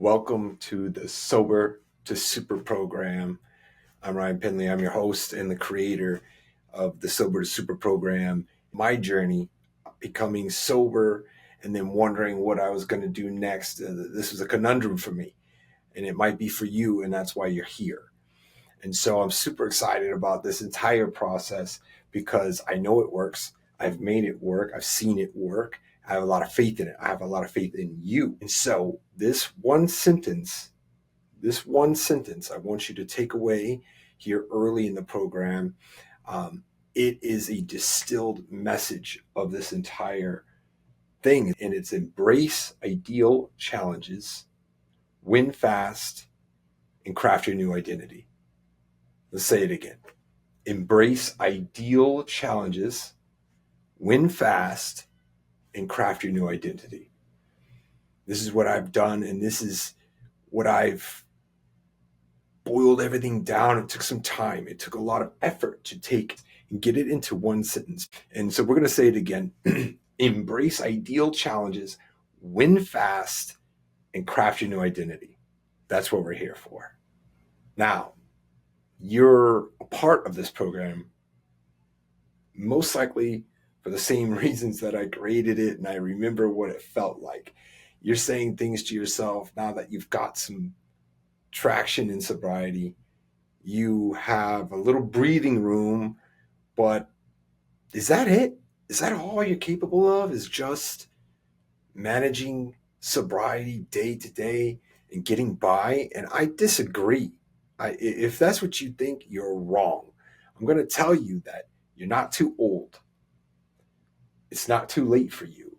Welcome to the Sober to Super program. I'm Ryan Penley. I'm your host and the creator of the Sober to Super program. My journey becoming sober and then wondering what I was going to do next. This was a conundrum for me, and it might be for you, and that's why you're here. And so I'm super excited about this entire process because I know it works. I've made it work. I've seen it work. I have a lot of faith in it. I have a lot of faith in you. And so this one sentence I want you to take away here early in the program. It is a distilled message of this entire thing, and it's embrace ideal challenges, win fast, and craft your new identity. Let's say it again. Embrace ideal challenges, win fast, and craft your new identity. This is what I've done, and this is what I've boiled everything down. It took some time. It took a lot of effort to take and get it into one sentence. And so we're going to say it again. Embrace ideal challenges, win fast, and craft your new identity. That's what we're here for. Now, you're a part of this program, most likely for the same reasons that I created it, and I remember what it felt like. You're saying things to yourself now that you've got some traction in sobriety. You have a little breathing room, but is that it? Is that all you're capable of? Is just managing sobriety day to day and getting by? And I disagree. If that's what you think, you're wrong. I'm going to tell you that you're not too old. It's not too late for you.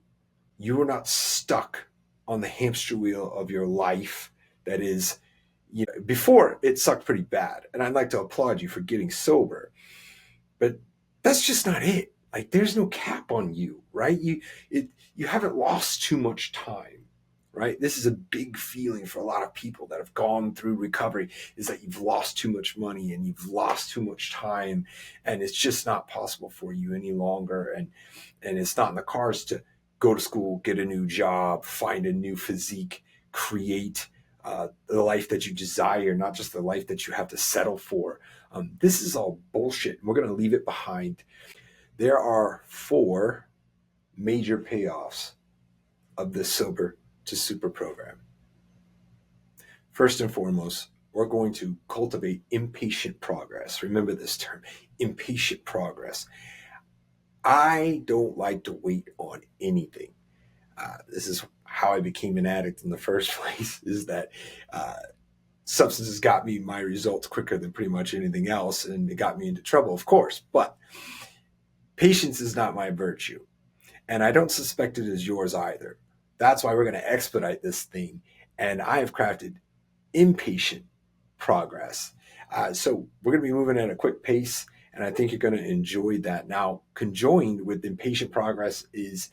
You are not stuck on the hamster wheel of your life that is, before it sucked pretty bad. And I'd like to applaud you for getting sober. But that's just not it. Like, there's no cap on you, right? You haven't lost too much time, right? This is a big feeling for a lot of people that have gone through recovery, is that you've lost too much money and you've lost too much time, and it's just not possible for you any longer. And it's not in the cards to go to school, get a new job, find a new physique, create the life that you desire, not just the life that you have to settle for. This is all bullshit. We're going to leave it behind. There are 4 major payoffs of the Sober to Super program. First and foremost, we're going to cultivate impatient progress. Remember this term, impatient progress. I don't like to wait on anything. This is how I became an addict in the first place, is that substances got me my results quicker than pretty much anything else, and it got me into trouble, of course. But patience is not my virtue, and I don't suspect it is yours either. That's why we're going to expedite this thing, and I have crafted impatient progress. So we're going to be moving at a quick pace, and I think you're going to enjoy that. Now, conjoined with impatient progress is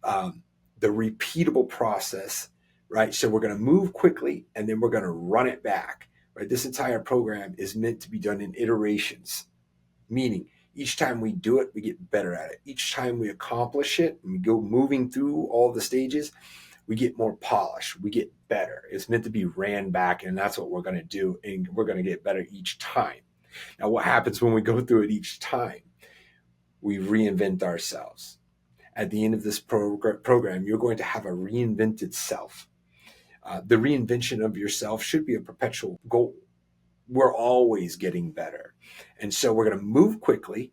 the repeatable process, right? So we're going to move quickly, and then we're going to run it back, right? This entire program is meant to be done in iterations, meaning each time we do it, we get better at it. Each time we accomplish it, and we go moving through all the stages, we get more polished, we get better. It's meant to be ran back, and that's what we're going to do, and we're going to get better each time. Now, what happens when we go through it each time? We reinvent ourselves. At the end of this program, you're going to have a reinvented self. The reinvention of yourself should be a perpetual goal. We're always getting better. And so we're going to move quickly.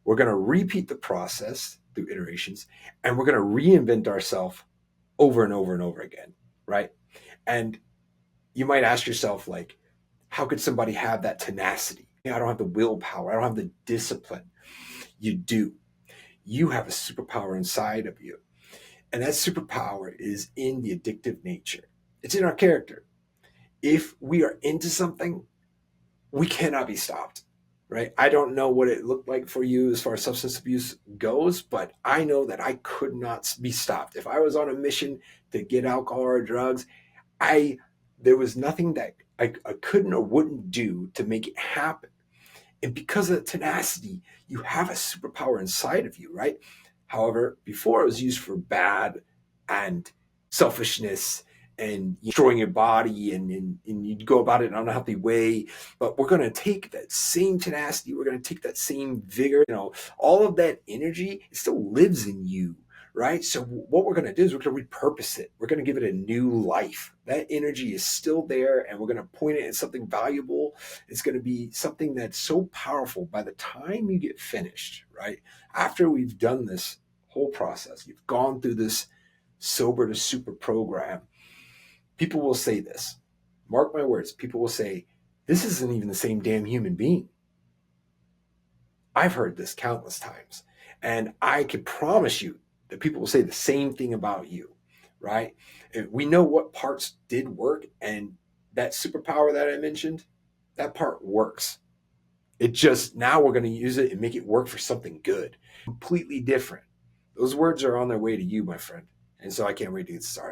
We're going to repeat the process through iterations, and we're going to reinvent ourselves over and over and over again, right? And you might ask yourself, like, how could somebody have that tenacity? I don't have the willpower. I don't have the discipline. You do. You have a superpower inside of you. And that superpower is in the addictive nature. It's in our character. If we are into something, we cannot be stopped, right? I don't know what it looked like for you as far as substance abuse goes, but I know that I could not be stopped. If I was on a mission to get alcohol or drugs, there was nothing that I couldn't or wouldn't do to make it happen. And because of the tenacity, you have a superpower inside of you, right? However, before it was used for bad and selfishness and destroying your body, and you go about it in an unhealthy way. But we're going to take that same tenacity, we're going to take that same vigor, all of that energy, it still lives in you, right? So what we're going to do is we're going to repurpose it. We're going to give it a new life. That energy is still there, and we're going to point it at something valuable. It's going to be something that's so powerful by the time you get finished, right? After we've done this whole process, you've gone through this sober to super program, people will say this. Mark my words, people will say, this isn't even the same damn human being. I've heard this countless times. And I can promise you that people will say the same thing about you, right? We know what parts did work, and that superpower that I mentioned, that part works. It just, now we're going to use it and make it work for something good, completely different. Those words are on their way to you, my friend. And so I can't wait to get started.